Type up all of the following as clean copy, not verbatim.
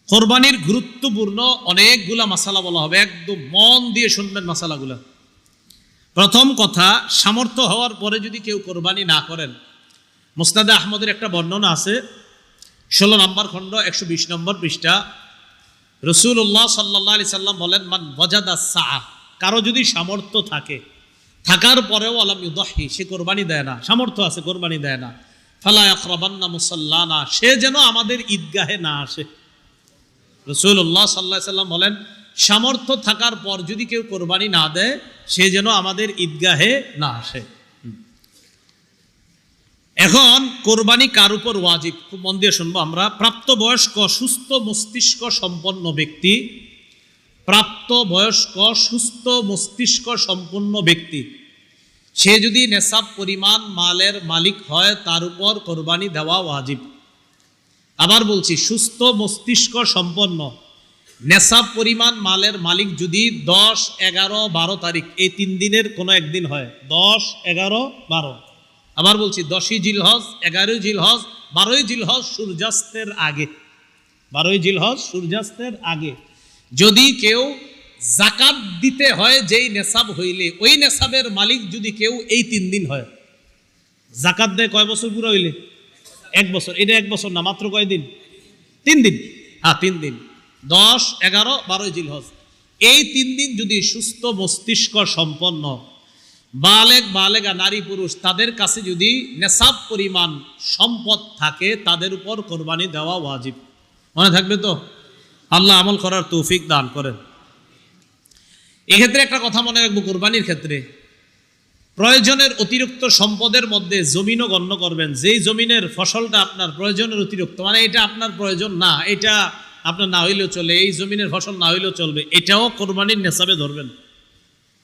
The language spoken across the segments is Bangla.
কোরবানির গুরুত্বপূর্ণ অনেকগুলা মাসালা বলা হবে, একদম মন দিয়ে শুনবেন মাসালাগুলা। প্রথম কথা, সামর্থ্য হওয়ার পরে যদি কেউ কোরবানি না করেন, মুসনাদে আহমদের একটা বর্ণনা আছে, 16 নম্বর খণ্ড 120 নম্বর পৃষ্ঠা। রাসূলুল্লাহ সাল্লাল্লাহু আলাইহি সাল্লাম বলেন, মান ওয়াজাদা সাআ, কারো যদি সামর্থ্য থাকে, থাকার পরেও আলাম ইউদাহি, সে কোরবানি দেয় না, সামর্থ্য আছে কোরবানি দেয় না, ফালা ইয়াকরাবান্না মুসাল্লানা, সে যেন আমাদের ঈদগাহে না আসে। রাসূলুল্লাহ সাল্লাল্লাহু আলাইহি সাল্লাম বলেন, সামর্থ্য থাকার পর যদি কেউ কোরবানি না দেয়, সে যেন আমাদের ঈদগাহে না আসে। এখন কোরবানি কার উপর ওয়াজিব, খুব মন দিয়ে শুনবো আমরা। প্রাপ্তবয়স্ক সুস্থ মস্তিষ্ক সম্পন্ন ব্যক্তি, প্রাপ্তবয়স্ক সুস্থ মস্তিষ্ক সম্পন্ন ব্যক্তি, সে যদি নেসাব পরিমাণ মালের মালিক হয়, তার উপর কোরবানি দেওয়া ওয়াজিব। আবার বলছি, সুস্থ মস্তিষ্ক সম্পন্ন নেসাব পরিমাণ মালের মালিক যদি 10, 11, 12 তারিখ এই 3 দিনের কোনো একদিন হয়, 10, 11, 12, আবার বলছি 10ই জিলহজ, 11ই জিলহজ, 12ই জিলহজ সূর্যাস্তের আগে, 12ই জিলহজ সূর্যাস্তের আগে যদি কেউ যাকাত দিতে হয়, যেই নেসাব হইলে ওই নেসাবের মালিক যদি কেউ এই 3 দিন হয়, যাকাত দেয় কয় বছর পুরো হইলে? 1 বছর। এটা 1 বছর না, মাত্র কয় দিন? 3 দিন। হ্যাঁ, 3 দিন, 10, 11, 12 জিলহজ, এই 3 দিন যদি সুস্থ মস্তিষ্ক সম্পন্ন বালেগা নারী পুরুষ তাদের কাছে যদি নেসাব পরিমাণ সম্পদ থাকে, তাদের উপর কোরবানি দেওয়া ওয়াজিব। মনে থাকবে তো? আল্লাহ আমল করার তৌফিক দান করেন। এক্ষেত্রে একটা কথা মনে রাখবো, কোরবানির ক্ষেত্রে প্রয়োজনের অতিরিক্ত সম্পদের মধ্যে জমিনও গণ্য করবেন। যেই জমিনের ফসলটা আপনার প্রয়োজনের অতিরিক্ত, মানে এটা আপনার প্রয়োজন না, এটা আপনার না হইলেও চলে, এই জমিনের ফসল না হইলেও চলবে, এটাও কোরবানির নেসাবে ধরবেন।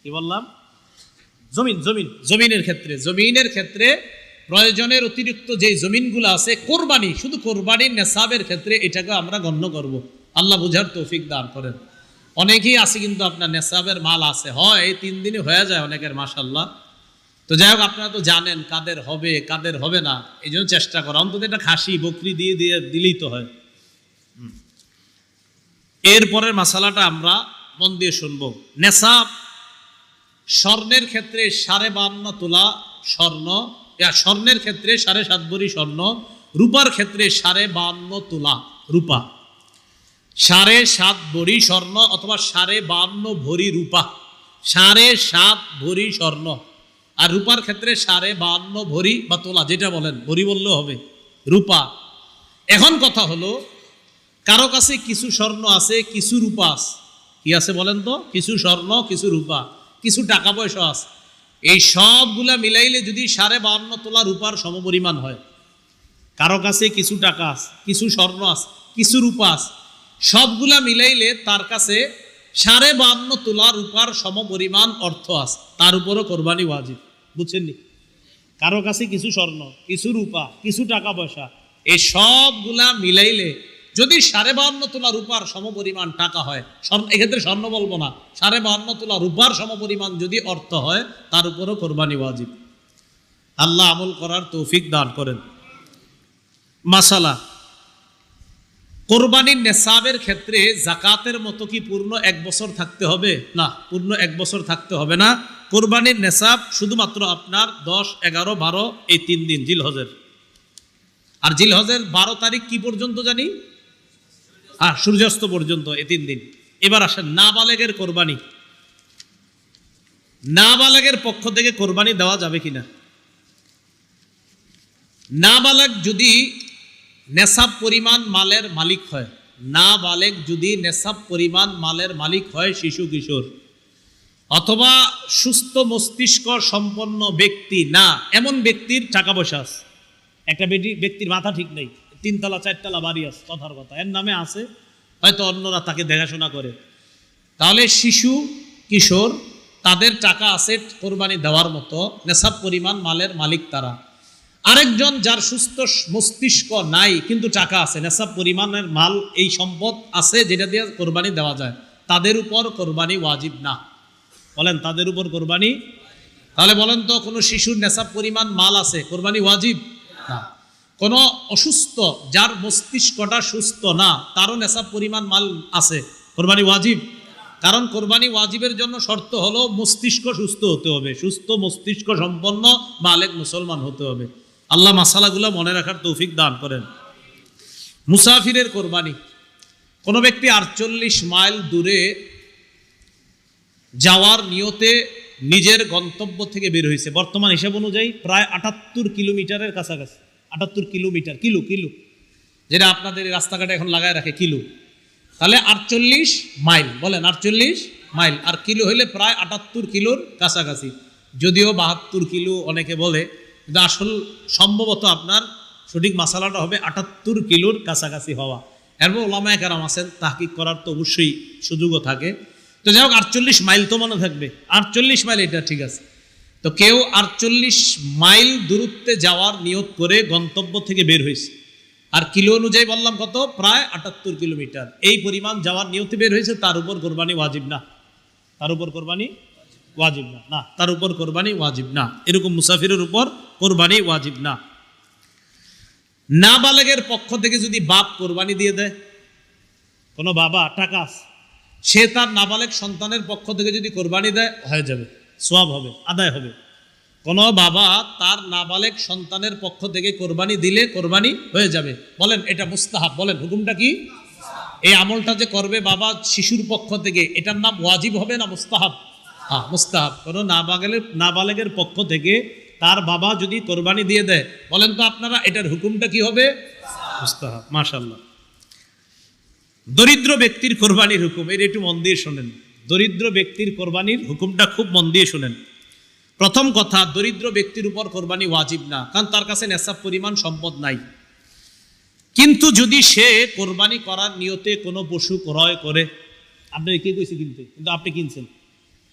কি বললাম? জমিনের ক্ষেত্রে প্রয়োজনের অতিরিক্ত যেই জমিনগুলো আছে, কোরবানি, শুধু কোরবানির নেসাবের ক্ষেত্রে এটাকে আমরা গণ্য করব। আল্লাহ বুঝার তৌফিক দান করেন। অনেকেই আছে কিন্তু আপনার নেসাবের মাল আছে, হয় এই 3 দিনে হয়ে যায় অনেকের, মাশাআল্লাহ। তো যাই হোক, আপনারা তো জানেন কাদের হবে কাদের হবে না, এই জন্য চেষ্টা করা, অন্তত একটা খাসি বকরি দিয়ে দিলেই তো হয়। এরপরের মাসালাটা আমরা মন দিয়ে শুনবো। নেসাব স্বর্ণের ক্ষেত্রে 52.5 তোলা স্বর্ণ, স্বর্ণের ক্ষেত্রে 7.5 ভরি স্বর্ণ, রূপার ক্ষেত্রে 52.5 তোলা রূপা, 7.5 ভরি স্বর্ণ অথবা 52.5 ভরি রূপা, 7.5 ভরি স্বর্ণ, আর রূপার ক্ষেত্রে 52.5 ভরি বা তোলা, যেটা বলেন, ভরি বললেও হবে, রূপা। এখন কথা হলো, কারো কাছে কিছু স্বর্ণ আছে, কিছু রূপা আছে। কি আছে বলেন তো? কিছু স্বর্ণ, কিছু রূপা, কিছু টাকা পয়সা আছে। এই সবগুলা মিলাইলে যদি 52.5 তোলা রূপার সমপরিমাণ হয়, কারো কাছে কিছু টাকা আছে, কিছু স্বর্ণ আছে, কিছু রূপা আছে, সবগুলা মিলাইলে তার কাছে 52.5 তোলা রূপার সমপরিমাণ অর্থ আছে, তার উপরও কোরবানি ওয়াজিব। বুঝছেননি? কারো কাছে কিছু স্বর্ণ, কিছু রূপা, কিছু টাকা পয়সা, এই সবগুলা মিলাইলে যদি 52.5 তোলা রূপার সমপরিমাণ টাকা হয়, এক্ষেত্রে স্বর্ণ বলবো না, 52.5 তোলা রূপার সমপরিমাণ যদি অর্থ হয়, তার উপরও কোরবানি ওয়াজিব। আল্লাহ আমল করার তৌফিক দান করেন। মাসালা, কোরবানির নেসাবের ক্ষেত্রে যাকাতের মতো কি পূর্ণ 1 বছর থাকতে হবে? না, পূর্ণ 1 বছর থাকতে হবে না। কোরবানির নেসাব শুধুমাত্র আপনার 10, 11, 12 এই 3 দিন জিলহজের। আর জিলহজের 12 তারিখ কি পর্যন্ত জানি? সূর্যাস্ত পর্যন্ত, এই 3 দিন। এবার আসেন নাবালেগের কোরবানি। নাবালেগের পক্ষ থেকে কোরবানি দেওয়া যাবে কিনা? নাবালেগ যদি নেসাব পরিমাণ মালের মালিক হয়, নাবালেগ যদি নেসাব পরিমাণ মালের মালিক হয়, শিশু কিশোর অথবা সুস্থ মস্তিষ্ক সম্পন্ন ব্যক্তি না, এমন ব্যক্তির টাকা পয়সা আছে। একটা ব্যক্তির মাথা ঠিক নেই, 3 তলা 4 তলা বাড়ি আছে, কথার কথা, এর নামে আছে, হয়তো অন্যরা তাকে দেখাশোনা করে, তাহলে শিশু কিশোর তাদের টাকা আছে কোরবানি দেওয়ার মতো, নেসাব পরিমাণ মালের মালিক তারা। আরেকজন যার সুস্থ মস্তিষ্ক নাই কিন্তু টাকা আছে, নেসাব পরিমাণের মাল, এই সম্পদ আছে যেটা দিয়ে কোরবানি দেওয়া যায়, তাদের উপর কোরবানি ওয়াজিব না। বলেন, তাদের উপর কোরবানি? তাহলে বলেন তো, কোনো শিশুর নেসাব পরিমাণ মাল আছে, কোরবানি ওয়াজিব না। কোনো অসুস্থ, যার মস্তিষ্কটা সুস্থ না, তারও নেশাব পরিমাণ মাল আছে, কোরবানি ওয়াজিব। কারণ কোরবানি ওয়াজিবের জন্য শর্ত হলো মস্তিষ্ক সুস্থ হতে হবে, সুস্থ মস্তিষ্ক সম্পন্ন মালেক মুসলমান হতে হবে। আল্লাহ মাসালাগুলো মনে রাখার তৌফিক দান করেন। মুসাফিরের কোরবানি, কোনো ব্যক্তি 48 মাইল দূরে যাওয়ার নিয়তে নিজের গন্তব্য থেকে বের হয়েছে, বর্তমান হিসাব অনুযায়ী প্রায় 78 কিলোমিটারের কাছাকাছি, 78 কিলোমিটার, কিলো যেটা আপনাদের রাস্তাঘাটে এখন লাগায় রাখে কিলো, তাহলে 48 মাইল, বলেন 48 মাইল, আর কিলো হইলে প্রায় 78 কিলোর কাছাকাছি। যদিও 72 কিলো অনেকে বলে, কিন্তু আসল সম্ভবত আপনার সঠিক মাসালাটা হবে 78 কিলোর কাছাকাছি হওয়া। এরপর ওলামায়ে কেরাম আছেন, তাহকিক করার তো অবশ্যই সুযোগও থাকে। তো যাই হোক 48 মাইল তো মনে থাকবে, 48 মাইল এটা ঠিক আছে। তো কেউ 48 মাইল দূরত্বে যাওয়ার নিয়ত করে গন্তব্য থেকে বের হয়েছে, আর কিলো অনুযায়ী বললাম কত, প্রায় 78 কিলোমিটার, এই পরিমাণ যাওয়ার নিয়তে বের হয়েছে, তার উপর কোরবানি ওয়াজিব না, তার উপর কোরবানি ওয়াজিব না, না তার উপর কোরবানি ওয়াজিব না, এরকম মুসাফিরের উপর কোরবানি ওয়াজিব না। নাবালেগের পক্ষ থেকে যদি বাপ কোরবানি দিয়ে দেয়, কোনো বাবা টাকা আছে, সে তার নাবালেগ সন্তানের পক্ষ থেকে যদি কোরবানি দেয়, হয়ে যাবে, সওয়াব হবে, আদায় হবে। কোনো বাবা তার নাবালেগ সন্তানের পক্ষ থেকে কোরবানি দিলে কোরবানি হয়ে যাবে। বলেন এটা মুস্তাহাব, বলেন হুকুমটা কি? এই আমলটা যে করবে বাবা শিশুর পক্ষ থেকে, এটার নাম ওয়াজিব হবে না মুস্তাহাব? হ্যাঁ মুস্তাহাব। কোনো নাবালেগের পক্ষ থেকে তার বাবা যদি কোরবানি দিয়ে দেয়, বলেন তো আপনারা এটার হুকুমটা কি হবে? মুস্তাহাব। মাশাআল্লাহ। দরিদ্র ব্যক্তির কোরবানির হুকুম, এটা একটু মন দিয়ে শোনেন। দরিদ্র ব্যক্তির কোরবানির হুকুমটা খুব মন দিয়ে শোনেন। প্রথম কথা, দরিদ্র ব্যক্তির উপর কোরবানি ওয়াজিব না, কারণ তার কাছে নেশাব পরিমাণ সম্পদ নাই। কিন্তু যদি সে কোরবানি করার নিয়তে কোনো পশু ক্রয় করে, আপনি কে কইছে কিনতে, কিন্তু আপনি কিনছেন,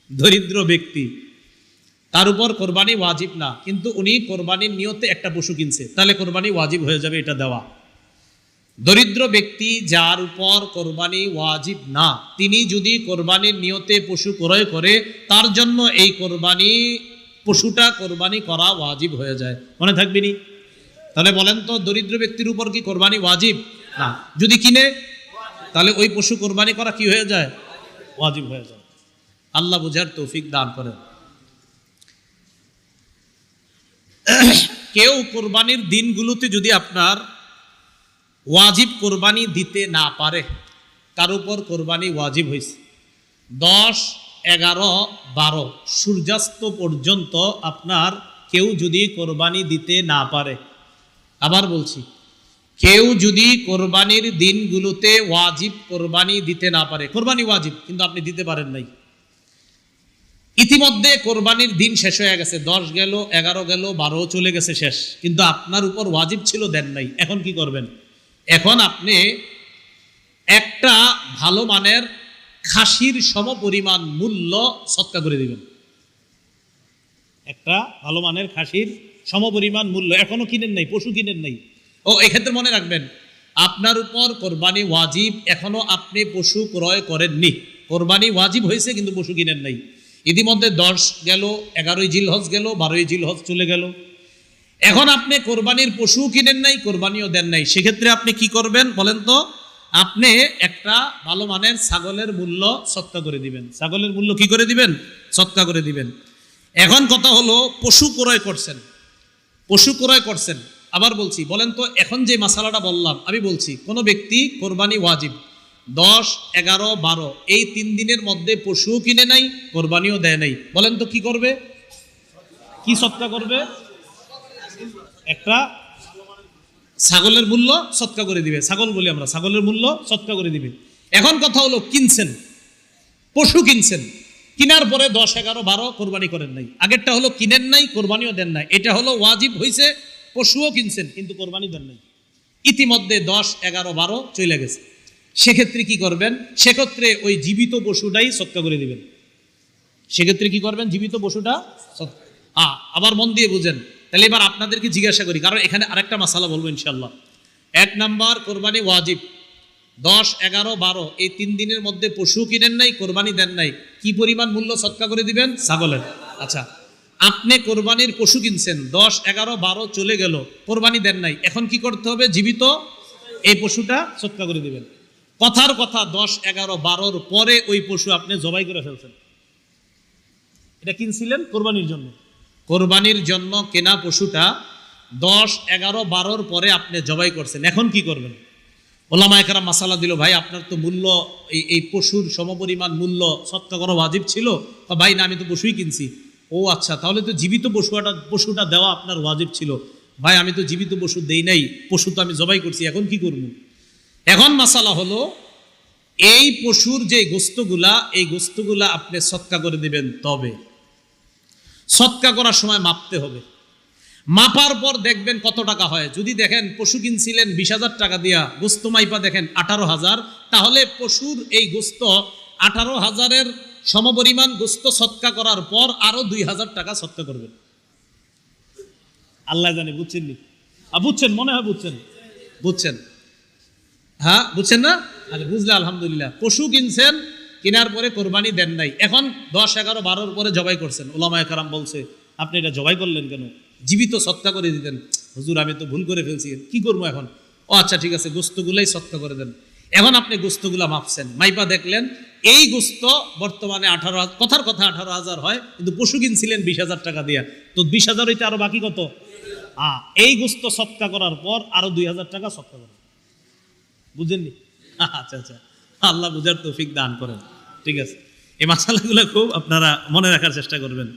দরিদ্র ব্যক্তি, তার উপর কোরবানি ওয়াজিব না, কিন্তু উনি কোরবানির নিয়তে একটা পশু কিনছে, তাহলে কোরবানি ওয়াজিব হয়ে যাবে এটা দেওয়া। দরিদ্র ব্যক্তি যার উপর কোরবানি ওয়াজিব না, তিনি যদি কোরবানির নিয়তে পশু ক্রয় করে, তার জন্য এই কোরবানি পশুটা কোরবানি করা ওয়াজিব হয়ে যায়। মনে থাকবে নি? তাহলে বলেন তো, দরিদ্র ব্যক্তির উপর কি কোরবানি ওয়াজিব? না। যদি কিনে, তাহলে ওই পশু কোরবানি করা কি হয়ে যায়? ওয়াজিব হয়ে যায়। আল্লাহ বুঝার তৌফিক দান করেন। কেউ কোরবানির দিনগুলোতে যদি আপনার ওয়াজিব কোরবানি দিতে না পারে, তার উপর কোরবানি ওয়াজিব হয়েছে 10, 11, 12 সূর্যাস্ত পর্যন্ত আপনার কেউ যদি কোরবানি দিতে না পারে, আবার বলছি, কেউ যদি কোরবানির দিনগুলোতে ওয়াজিব কোরবানি দিতে না পারে, কোরবানি ওয়াজিব কিন্তু আপনি দিতে পারেন নাই, ইতিমধ্যে কোরবানির দিন শেষ হয়ে গেছে, 10 গেল, 11 গেল, 12 চলে গেছে, শেষ, কিন্তু আপনার উপর ওয়াজিব ছিল, দেন নাই, এখন কি করবেন? এখন আপনি একটা ভালো মানের খাসির সমপরিমাণ মূল্য সদকা করে দিবেন। একটা ভালো মানের খাসির সমপরিমাণ মূল্য, এখনো কিনেন নাই, পশু কিনেন নাই। ও এক্ষেত্রে মনে রাখবেন, আপনার উপর কোরবানি ওয়াজিব, এখনো আপনি পশু ক্রয় করেননি, কোরবানি ওয়াজিব হয়েছে কিন্তু পশু কিনেন নাই। ইতিমধ্যে 10 গেল, 11ই জিলহজ গেল, 12ই জিলহজ চলে গেল, এখন আপনি কোরবানির পশু কিনেন নাই, কোরবানিও দেন নাই, সেক্ষেত্রে আপনি কি করবেন বলেন তো? আপনি একটা ভালো মানের ছাগলের মূল্য সদকা করে দিবেন। ছাগলের মূল্য কি করে দিবেন? সদকা করে দিবেন। এখন কথা হলো, পশু ক্রয় করছেন, পশু ক্রয় করছেন, আবার বলছি, বলেন তো এখন যে মাসালাটা বললাম, আমি বলছি কোনো ব্যক্তি কোরবানি ওয়াজিব 10, 11, 12 এই 3 দিনের মধ্যে পশু কিনে নাই, কোরবানিও দেয় নাই, বলেন তো কি করবে? কি সদকা করবে? একটা ছাগলের মূল্য সদকা করে দিবে, ছাগল বলি আমরা, ছাগলের মূল্য সদকা করে দিবে। এখন কথা হলো, কিনছেন, পশু কিনছেন, কিনার পরে 10, 11, 12 কোরবানি করেন নাই, আগেরটা হলো কিনেন নাই, কোরবানিও দেন নাই, এটা হলো ওয়াজিব হয়েছে, পশুও কিনছেন কিন্তু কোরবানি দেন নাই, ইতিমধ্যে 10, 11, 12 চলে গেছে, সেক্ষেত্রে কি করবেন? সেক্ষেত্রে ওই জীবিত পশুটাই সদকা করে দিবেন। সেক্ষেত্রে কি করবেন? জীবিত পশুটা। আবার মন দিয়ে বুঝেন, তাহলে এবার আপনাদেরকে জিজ্ঞাসা করি, কারণ এখানে আরেকটা মাসালা বলবো ইনশাল্লাহ। 1 নাম্বার, কোরবানি ওয়াজিব 10, 11, 12 এই 3 দিনের মধ্যে পশু কিনেন নাই, কোরবানি দেন নাই, কি পরিমাণ মূল্য সদকা করে দিবেন? ছাগলের। আচ্ছা, আপনি কোরবানির পশু কিনছেন, 10, 11, 12 চলে গেল, কোরবানি দেন নাই, এখন কি করতে হবে? জীবিত এই পশুটা সৎকা করে দিবেন। কথার কথা 10, 11, 12 পরে ওই পশু আপনি জবাই করে ফেলছেন। এটা কিনছিলেন কোরবানির জন্য, কোরবানির জন্য কেনা পশুটা 10, 11, 12 পরে আপনি জবাই করছেন, এখন কি করবেন? ওলামায়ে কেরাম মাসালা দিল, ভাই আপনার তো মূল্য এই পশুর সমপরিমাণ মূল্য সৎকা করা ওয়াজিব ছিল। ভাই না, আমি তো পশুই কিনছি। ও আচ্ছা, তাহলে তো জীবিত পশুটা দেওয়া আপনার ওয়াজিব ছিল। ভাই আমি তো জীবিত পশু দেই নাই, পশু তো আমি জবাই করছি, এখন কি করব? এখন মাসালা হলো, এই পশুর যে গোস্তগুলা, এই গোস্তগুলা আপনি সৎকা করে দিবেন। তবে সৎকা করার সময় মাপতে হবে। মাপার পর দেখবেন কত টাকা হয়। যদি দেখেন পশু কিনছিলেন 20,000 টাকা দিয়া, গোস্ত মাইপা দেখেন 18,000, তাহলে পশুর এই গোস্ত 18,000-এর সমপরিমাণ গোস্ত সৎকা করার পর আরো 2,000 টাকা সৎকা করবেন। আল্লাহ জানে, বুঝছেন নি? বুঝছেন, মনে হয় বুঝছেন। হ্যাঁ, বুঝছেন না? আরে বুঝলে আলহামদুলিল্লাহ। পশু কিনছেন, কেনার পরে কোরবানি দেন নাই, এখন 10, 11, 12 পরে জবাই করছেন। ওলামায়ে কেরাম বলছে, আপনি এটা জবাই করলেন কেন? জীবিত সৎকা করে দিতেন। হুজুর আমি তো ভুল করে ফেলছি, কি করবো এখন? ও আচ্ছা ঠিক আছে, গোস্তগুলাই সৎকা করে দেন। এখন আপনি গোস্তগুলা মাপছেন, মাইপা দেখলেন এই গোস্ত বর্তমানে 18,000, কথার কথা 18,000 হয়, কিন্তু পশু কিনছিলেন 20,000 টাকা দিয়া, তো 20,000 হইতে আরো বাকি কত? এই গোস্ত সৎকা করার পর আরো 2,000 টাকা সৎকা করেন। বুঝেননি? আচ্ছা আচ্ছা, আল্লাহ বুঝার তৌফিক দান করেন। ঠিক আছে, এই মাসালাগুলো খুব আপনারা মনে রাখার চেষ্টা করবেন।